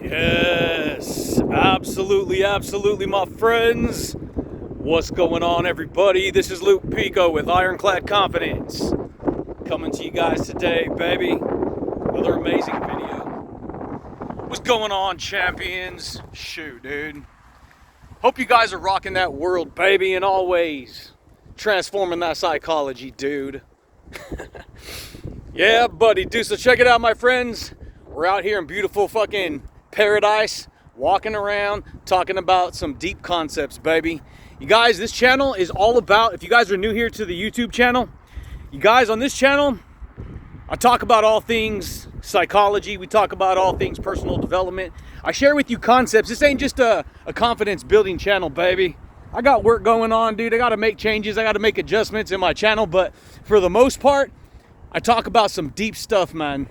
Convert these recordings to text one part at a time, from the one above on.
Yes, absolutely, my friends. What's going on, everybody? This is Luke Pico with Ironclad Confidence. Coming to you guys today, baby. Another amazing video. What's going on, champions? Shoot, dude. Hope you guys are rocking that world, baby, and always transforming that psychology, dude. Yeah, buddy, dude. So check it out, my friends. We're out here in beautiful fucking paradise, walking around, talking about some deep concepts, baby. You guys, this channel is all about, if you guys are new here to the YouTube channel, you guys, on this channel, I talk about all things psychology. We talk about all things personal development. I share with you concepts. This ain't just a confidence building channel, baby. I got work going on, dude. I got to make changes. I got to make adjustments in my channel. But for the most part, I talk about some deep stuff, man.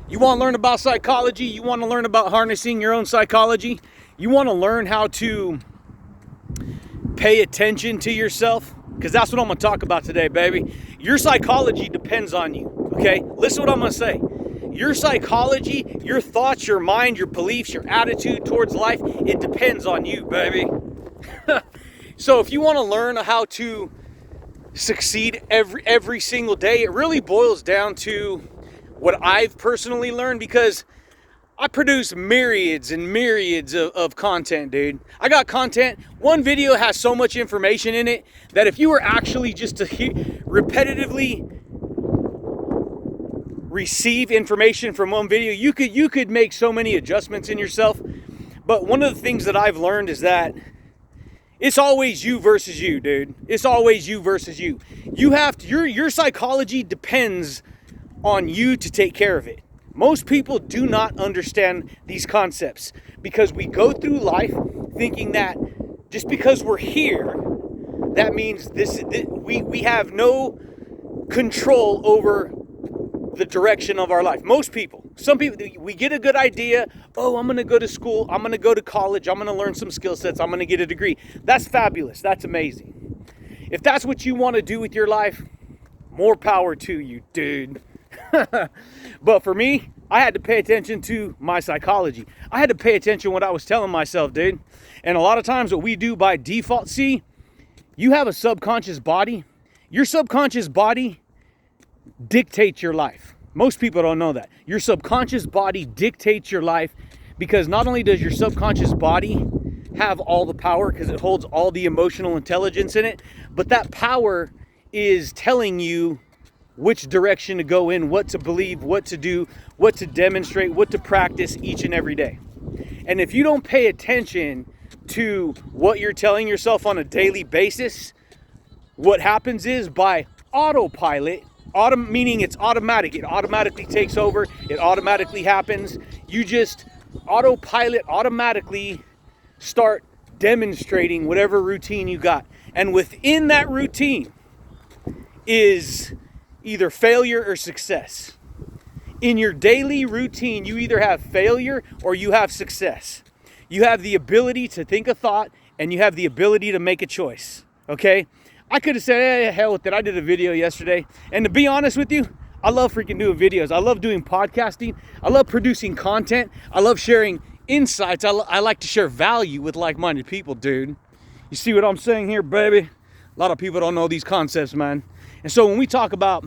You want to learn about psychology? You want to learn about harnessing your own psychology? You want to learn how to pay attention to yourself? Because that's what I'm going to talk about today, baby. Your psychology depends on you, okay? Listen to what I'm going to say. Your psychology, your thoughts, your mind, your beliefs, your attitude towards life, it depends on you, baby. So if you want to learn how to succeed every single day, it really boils down to what I've personally learned, because I produce myriads and myriads of content, dude. I got content. One video has so much information in it that if you were actually just to repetitively receive information from one video, you could make so many adjustments in yourself. But one of the things that I've learned is that it's always you versus you, dude. It's always you versus you. You have to, your psychology depends on you to take care of it. Most people do not understand these concepts because we go through life thinking that just because we're here, that means we have no control over the direction of our life. Most people, some people, we get a good idea. Oh, I'm going to go to school. I'm going to go to college. I'm going to learn some skill sets. I'm going to get a degree. That's fabulous. That's amazing. If that's what you want to do with your life, more power to you, dude. But for me, I had to pay attention to my psychology. I had to pay attention to what I was telling myself, dude. And a lot of times what we do by default, see, you have a subconscious body. Your subconscious body dictates your life. Most people don't know that. Your subconscious body dictates your life because not only does your subconscious body have all the power because it holds all the emotional intelligence in it, but that power is telling you which direction to go in, what to believe, what to do, what to demonstrate, what to practice each and every day. And if you don't pay attention to what you're telling yourself on a daily basis, what happens is by autopilot, meaning it's automatic, it automatically takes over, it automatically happens. You just automatically start demonstrating whatever routine you got. And within that routine is either failure or success. In your daily routine, you either have failure or you have success. You have the ability to think a thought and you have the ability to make a choice, okay? I could have said, hey, hell with it. I did a video yesterday. And to be honest with you, I love freaking doing videos. I love doing podcasting. I love producing content. I love sharing insights. I like to share value with like-minded people, dude. You see what I'm saying here, baby? A lot of people don't know these concepts, man. And so when we talk about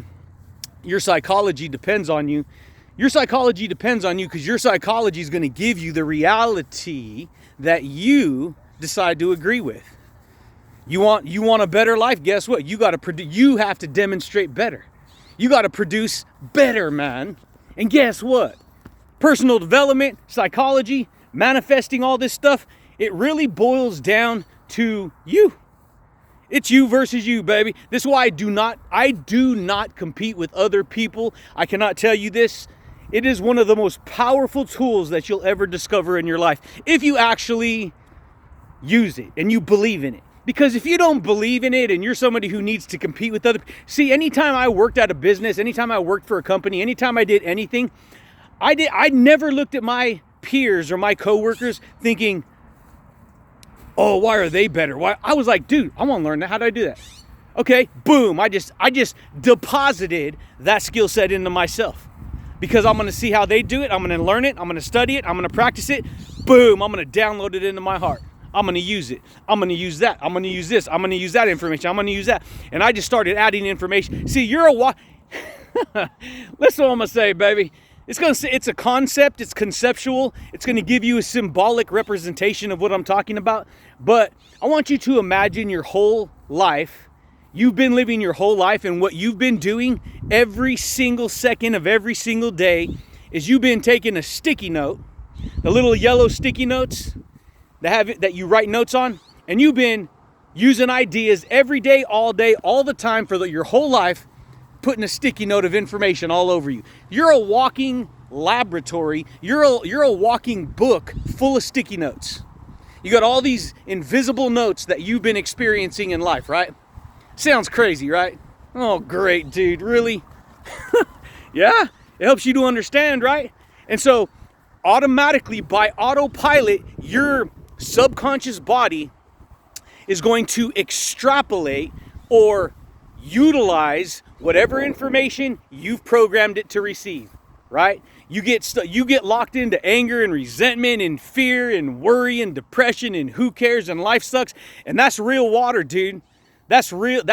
your psychology depends on you, your psychology depends on you because your psychology is going to give you the reality that you decide to agree with. You want a better life? Guess what? You have to demonstrate better. You got to produce better, man. And guess what? Personal development, psychology, manifesting all this stuff, it really boils down to you. It's you versus you, baby. This is why I do not compete with other people. I cannot tell you this. It is one of the most powerful tools that you'll ever discover in your life if you actually use it and you believe in it. Because if you don't believe in it and you're somebody who needs to compete with other, see, anytime I worked at a business, anytime I worked for a company, anytime I did anything, I never looked at my peers or my coworkers thinking, oh, why are they better? Why? I was like, dude, I want to learn that. How do I do that? Okay, boom. I just deposited that skill set into myself. because I'm going to see how they do it. I'm going to learn it. I'm going to study it. I'm going to practice it. Boom, I'm going to download it into my heart. I'm going to use it. I'm going to use that. I'm going to use this. I'm going to use that information. I'm going to use that. And I just started adding information. See, you're a listen what I'm going to say, baby. It's a concept. It's conceptual. It's going to give you a symbolic representation of what I'm talking about. But I want you to imagine your whole life. You've been living your whole life, and what you've been doing every single second of every single day is you've been taking a sticky note, the little yellow sticky notes that you write notes on, and you've been using ideas every day, all the time for your whole life, putting a sticky note of information all over you. You're a walking laboratory. You're a walking book full of sticky notes. You got all these invisible notes that you've been experiencing in life, right? Sounds crazy, right? Oh, great, dude. Really? Yeah? It helps you to understand, right? And so automatically, by autopilot, your subconscious body is going to extrapolate or utilize whatever information you've programmed it to receive, right? You get locked into anger and resentment and fear and worry and depression and who cares and life sucks, and that's real water, dude. That's real.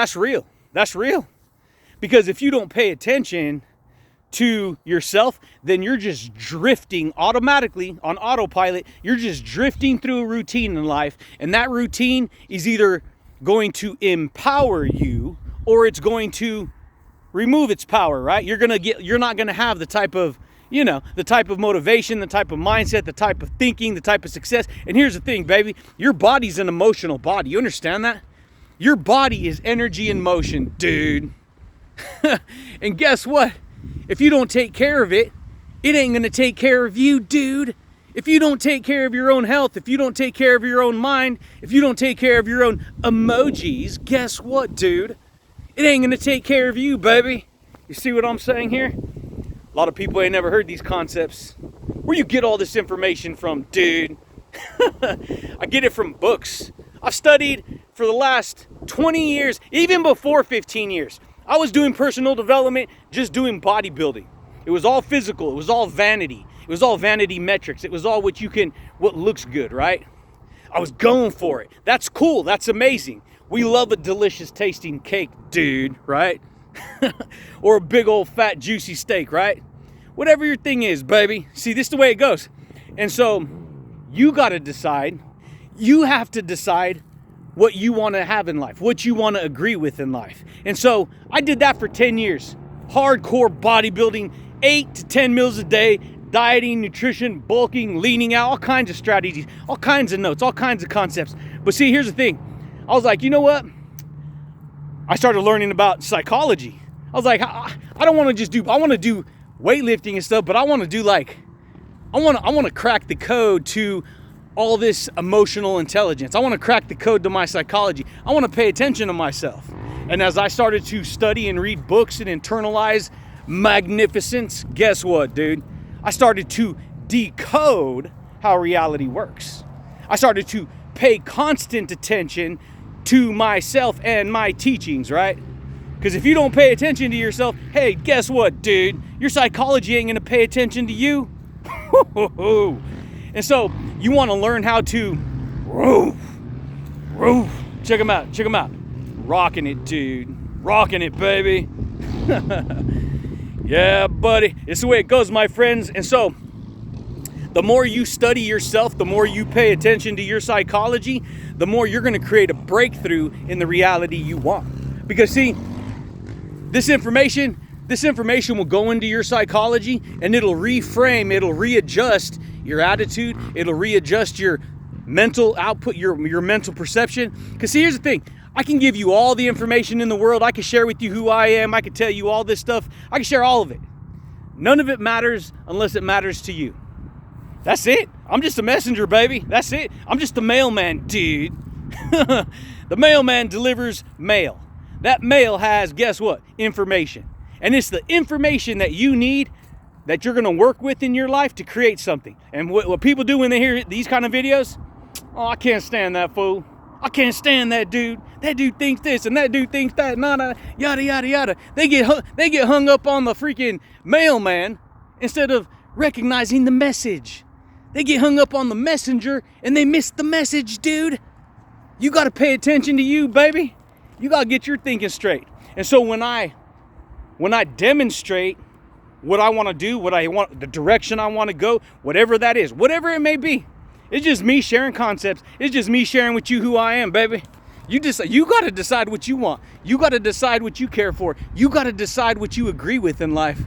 Because if you don't pay attention to yourself, then you're just drifting automatically on autopilot. You're just drifting through a routine in life, and that routine is either going to empower you or it's going to remove its power, right? You're not gonna have the type of motivation, the type of mindset, the type of thinking, the type of success. And here's the thing, baby, your body's an emotional body. You understand that? Your body is energy in motion, dude. And guess what? If you don't take care of it, it ain't gonna take care of you, dude. If you don't take care of your own health, if you don't take care of your own mind, if you don't take care of your own emojis, guess what, dude? It ain't gonna take care of you, baby. You see what I'm saying here? A lot of people ain't never heard these concepts. Where you get all this information from, dude? I get it from books. I've studied for the last 20 years, even before 15 years. I was doing personal development, just doing bodybuilding. It was all physical. It was all vanity. It was all vanity metrics. It was all what looks good, right? I was going for it. That's cool. That's amazing. We love a delicious tasting cake, dude, right? Or a big old fat juicy steak, right? Whatever your thing is, baby. See, this is the way it goes. And so you got to decide. You have to decide what you want to have in life, what you want to agree with in life. And so I did that for 10 years. Hardcore bodybuilding, 8 to 10 meals a day, dieting, nutrition, bulking, leaning out, all kinds of strategies, all kinds of notes, all kinds of concepts. But see, here's the thing. I was like, you know what? I started learning about psychology. I was like, I don't want to just I want to do weightlifting and stuff, but I want to do I want to crack the code to all this emotional intelligence. I want to crack the code to my psychology. I want to pay attention to myself. And as I started to study and read books and internalize magnificence, guess what, dude? I started to decode how reality works. I started to pay constant attention to myself and my teachings, right? Because if you don't pay attention to yourself, hey, guess what, dude? Your psychology ain't going to pay attention to you. And so you want to learn how to check them out. Rocking it, dude. Rocking it, baby. Yeah, buddy. It's the way it goes, my friends. And so the more you study yourself, the more you pay attention to your psychology, the more you're going to create a breakthrough in the reality you want. Because see, this information will go into your psychology, and it'll reframe, it'll readjust your attitude, it'll readjust your mental output, your mental perception. Because see, here's the thing. I can give you all the information in the world. I can share with you who I am. I can tell you all this stuff. I can share all of it. None of it matters unless it matters to you. That's it. I'm just a messenger, baby. That's it. I'm just a mailman, dude. The mailman delivers mail. That mail has, guess what? Information. And it's the information that you need that you're going to work with in your life to create something. And what people do when they hear these kind of videos, oh, I can't stand that fool. I can't stand that dude. That dude thinks this and that dude thinks that. Nah, yada, yada, yada. They get hung up on the freaking mailman instead of recognizing the message. They get hung up on the messenger and they miss the message, dude. You got to pay attention to you, baby. You got to get your thinking straight. And so when I demonstrate what I want to do, what I want, the direction I want to go, whatever that is, whatever it may be, it's just me sharing concepts. It's just me sharing with you who I am, baby. You got to decide what you want. You got to decide what you care for. You got to decide what you agree with in life.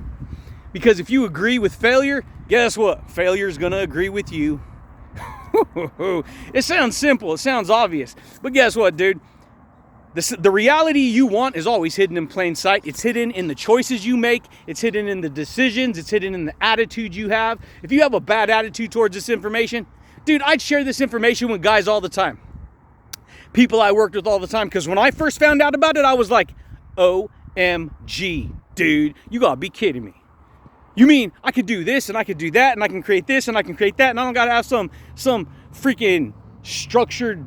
Because if you agree with failure, guess what? Failure's going to agree with you. It sounds simple. It sounds obvious. But guess what, dude? The reality you want is always hidden in plain sight. It's hidden in the choices you make. It's hidden in the decisions. It's hidden in the attitude you have. If you have a bad attitude towards this information, dude, I'd share this information with guys all the time. People I worked with all the time. Because when I first found out about it, I was like, OMG, dude, you gotta be kidding me. You mean I could do this and I could do that and I can create this and I can create that and I don't gotta have some freaking structured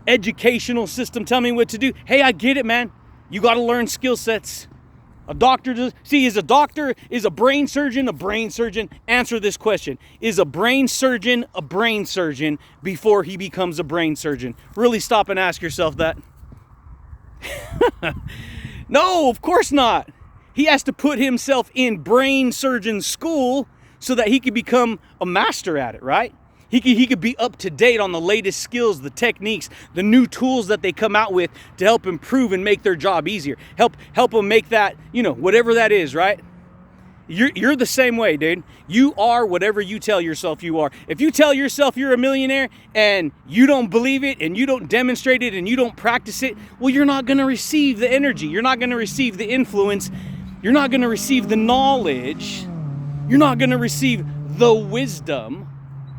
educational system tell me what to do? Hey, I get it, man. You gotta learn skill sets. A doctor is a brain surgeon a brain surgeon? Answer this question. Is a brain surgeon before he becomes a brain surgeon? Really stop and ask yourself that. No, of course not. He has to put himself in brain surgeon school so that he could become a master at it, right? He could be up to date on the latest skills, the techniques, the new tools that they come out with to help improve and make their job easier. Help them make that, whatever that is, right? You're the same way, dude. You are whatever you tell yourself you are. If you tell yourself you're a millionaire and you don't believe it and you don't demonstrate it and you don't practice it, well, you're not going to receive the energy. You're not going to receive the influence. You're not going to receive the knowledge. You're not going to receive the wisdom,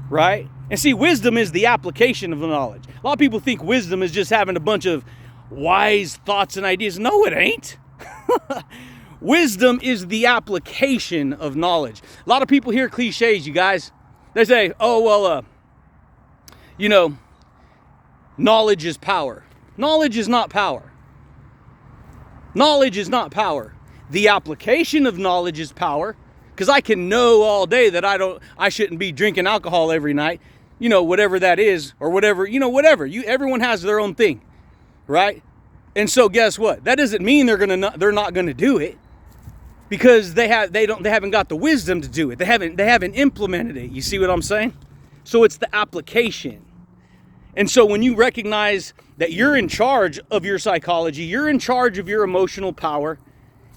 right? And see, wisdom is the application of the knowledge. A lot of people think wisdom is just having a bunch of wise thoughts and ideas. No, it ain't. Wisdom is the application of knowledge. A lot of people hear cliches, you guys. They say, oh, well, knowledge is power. Knowledge is not power. Knowledge is not power. The application of knowledge is power. Because I can know all day that I shouldn't be drinking alcohol every night, whatever that is, or whatever, whatever. Everyone has their own thing, right? And so guess what? That doesn't mean they're not gonna do it, because they haven't got the wisdom to do it. They haven't implemented it. You see what I'm saying? So it's the application. And so when you recognize that you're in charge of your psychology, you're in charge of your emotional power,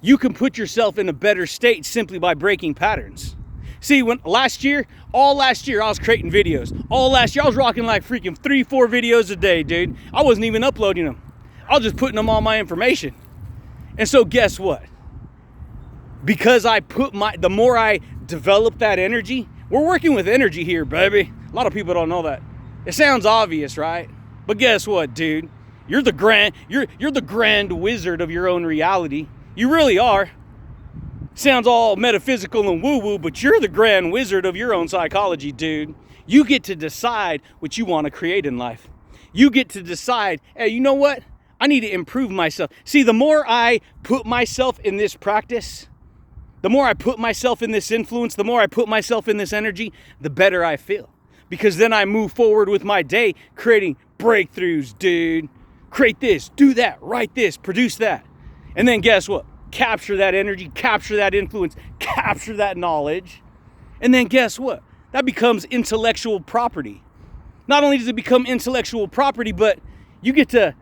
you can put yourself in a better state simply by breaking patterns. See, all last year, I was creating videos. All last year, I was rocking like freaking 3-4 videos a day, dude. I wasn't even uploading them. I was just putting them on my information. And so guess what? Because the more I develop that energy, we're working with energy here, baby. A lot of people don't know that. It sounds obvious, right? But guess what, dude? You're the grand wizard of your own reality. You really are. Sounds all metaphysical and woo-woo, but you're the grand wizard of your own psychology, dude. You get to decide what you want to create in life. You get to decide, hey, you know what? I need to improve myself. See, the more I put myself in this practice, the more I put myself in this influence, the more I put myself in this energy, the better I feel. Because then I move forward with my day creating breakthroughs, dude. Create this, do that, write this, produce that. And then guess what? Capture that energy, capture that influence, capture that knowledge. And then guess what? That becomes intellectual property. Not only does it become intellectual property, but you get to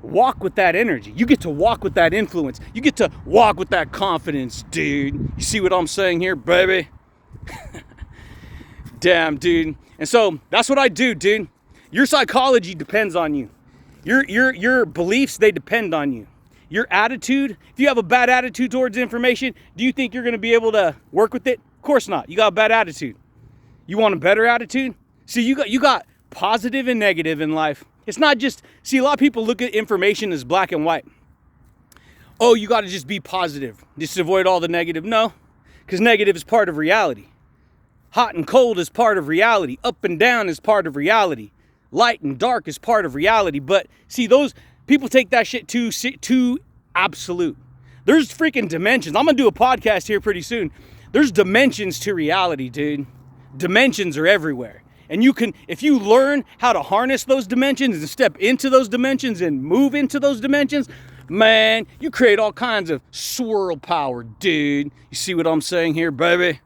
walk with that energy. You get to walk with that influence. You get to walk with that confidence, dude. You see what I'm saying here, baby? Damn, dude. And so that's what I do, dude. Your psychology depends on you. Your beliefs, they depend on you. Your attitude, if you have a bad attitude towards information, do you think you're going to be able to work with it? Of course not. You got a bad attitude. You want a better attitude? See, you got positive and negative in life. It's not just, see, a lot of people look at information as black and white. Oh, you got to just be positive. Just avoid all the negative. No, because negative is part of reality. Hot and cold is part of reality. Up and down is part of reality. Light and dark is part of reality. But see, those people take that shit too absolute. There's freaking dimensions. I'm going to do a podcast here pretty soon There's dimensions to reality, dude. Dimensions are everywhere. And you can, if you learn how to harness those dimensions and step into those dimensions and move into those dimensions, man, you create all kinds of swirl power, dude. You see what I'm saying here, baby?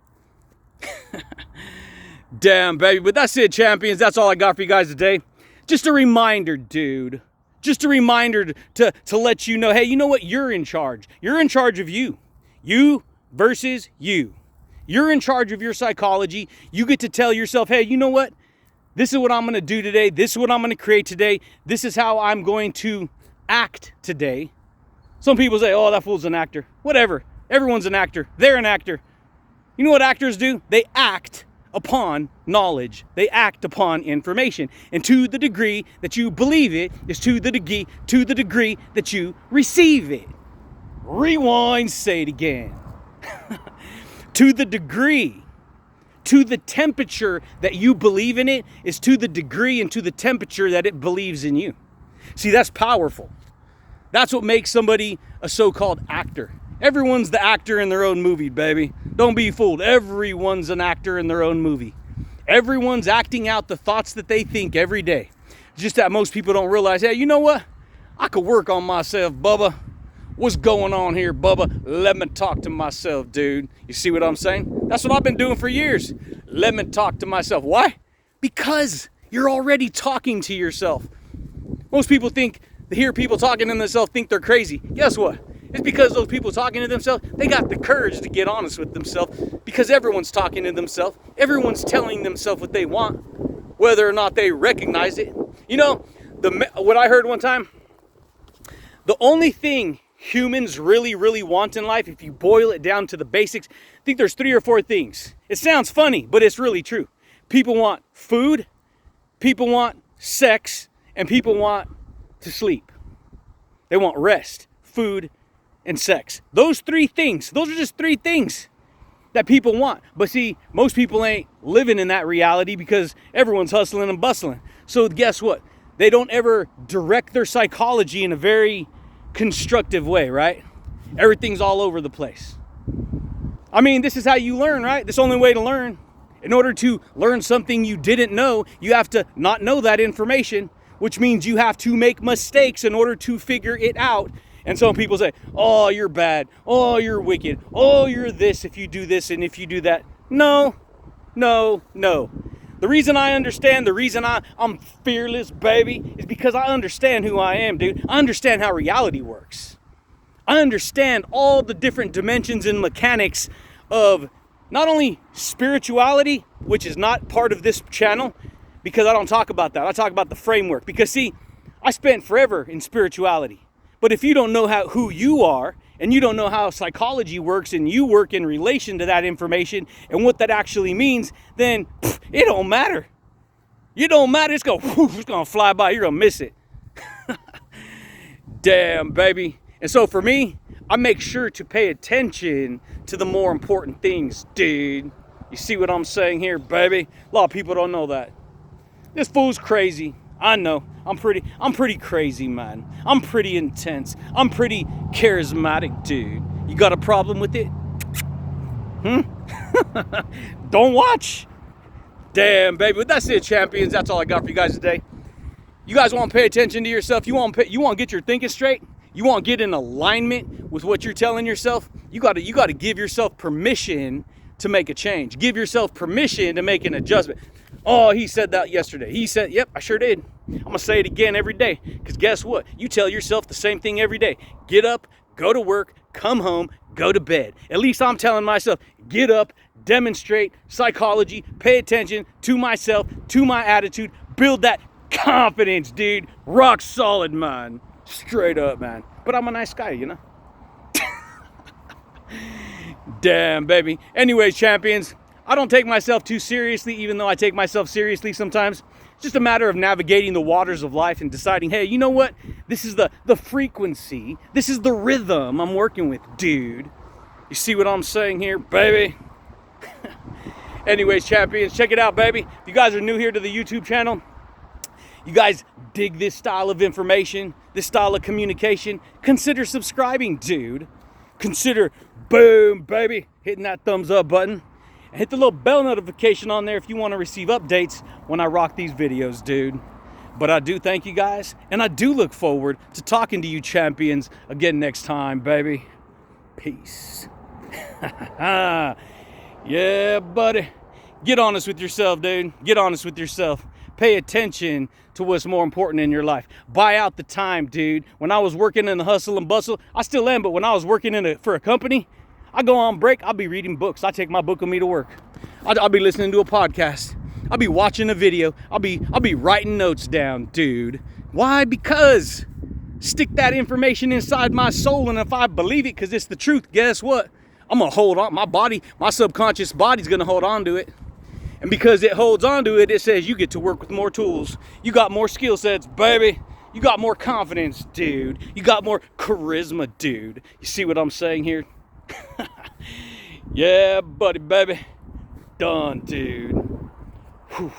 Damn, baby. But that's it, champions. That's all I got for you guys today. Just a reminder, dude. Just a reminder to let you know, hey, you know what? You're in charge. You're in charge of you. You versus you. You're in charge of your psychology. You get to tell yourself, hey, you know what? This is what I'm going to do today. This is what I'm going to create today. This is how I'm going to act today. Some people say, oh, that fool's an actor. Whatever. Everyone's an actor. They're an actor. You know what actors do? They act upon knowledge. They act upon information. And to the degree that you believe it is to the degree that you receive it. Rewind, say it again. To the degree, to the temperature that you believe in it is to the degree and to the temperature that it believes in you. See, that's powerful. That's what makes somebody a so-called actor. Everyone's the actor in their own movie, baby. Don't be fooled. Everyone's an actor in their own movie. Everyone's acting out the thoughts that they think every day. Just that most people don't realize, hey, you know what? I could work on myself, Bubba. What's going on here, Bubba? Let me talk to myself, dude. You see what I'm saying? That's what I've been doing for years. Let me talk to myself. Why? Because you're already talking to yourself. Most people hear people talking to themselves, think they're crazy. Guess what? It's because those people talking to themselves, they got the courage to get honest with themselves, because everyone's talking to themselves. Everyone's telling themselves what they want, whether or not they recognize it. You know, what I heard one time, the only thing humans really, really want in life, if you boil it down to the basics, I think there's 3 or 4 things. It sounds funny, but it's really true. People want food, people want sex, and people want to sleep. They want rest, food, and sex. Those 3 things, those are just 3 things that people want. But see, most people ain't living in that reality because everyone's hustling and bustling. So guess what? They don't ever direct their psychology in a very constructive way, right? Everything's all over the place. I mean, this is how you learn, right? This is the only way to learn. In order to learn something you didn't know, you have to not know that information, which means you have to make mistakes in order to figure it out. And some people say, oh, you're bad. Oh, you're wicked. Oh, you're this if you do this and if you do that. No. The reason I understand, the reason I'm fearless, baby, is because I understand who I am, dude. I understand how reality works. I understand all the different dimensions and mechanics of not only spirituality, which is not part of this channel, because I don't talk about that. I talk about the framework. Because see, I spent forever in spirituality. But if you don't know who you are, and you don't know how psychology works, and you work in relation to that information and what that actually means, then it don't matter. It don't matter. It's gonna fly by. You're gonna miss it. Damn, baby. And so for me, I make sure to pay attention to the more important things, dude. You see what I'm saying here, baby? A lot of people don't know that. This fool's crazy. I know. I'm pretty crazy, man. I'm pretty intense. I'm pretty charismatic, dude. You got a problem with it? Don't watch. Damn, baby. But that's it, champions. That's all I got for you guys today. You guys want to pay attention to yourself? You want to get your thinking straight? You want to get in alignment with what you're telling yourself? You got to give yourself permission to make a change. Give yourself permission to make an adjustment. Oh, he said that yesterday. He said, yep, I sure did. I'm going to say it again every day. Because guess what? You tell yourself the same thing every day. Get up, go to work, come home, go to bed. At least I'm telling myself, get up, demonstrate psychology, pay attention to myself, to my attitude, build that confidence, dude. Rock solid, man. Straight up, man. But I'm a nice guy, you know? Damn, baby. Anyways, champions, I don't take myself too seriously, even though I take myself seriously sometimes. It's just a matter of navigating the waters of life and deciding, hey, you know what? This is the frequency. This is the rhythm I'm working with, dude. You see what I'm saying here, baby? Anyways, champions, check it out, baby. If you guys are new here to the YouTube channel, you guys dig this style of information, this style of communication, consider subscribing, dude. Consider Boom, baby. Hitting that thumbs up button. And hit the little bell notification on there if you want to receive updates when I rock these videos, dude. But I do thank you guys, and I do look forward to talking to you champions again next time, baby. Peace. Yeah, buddy. Get honest with yourself, dude. Get honest with yourself. Pay attention to what's more important in your life. Buy out the time, dude. When I was working in the hustle and bustle, I still am, but when I was working for a company, I go on break, I'll be reading books. I take my book with me to work. I'll be listening to a podcast. I'll be watching a video. I'll be writing notes down, dude. Why? Because stick that information inside my soul, and if I believe it, because it's the truth, guess what? I'm gonna hold on. My body, my subconscious body's gonna hold on to it. And because it holds on to it, it says you get to work with more tools. You got more skill sets, baby. You got more confidence, dude. You got more charisma, dude. You see what I'm saying here? Yeah, buddy, baby. Done, dude. Whew.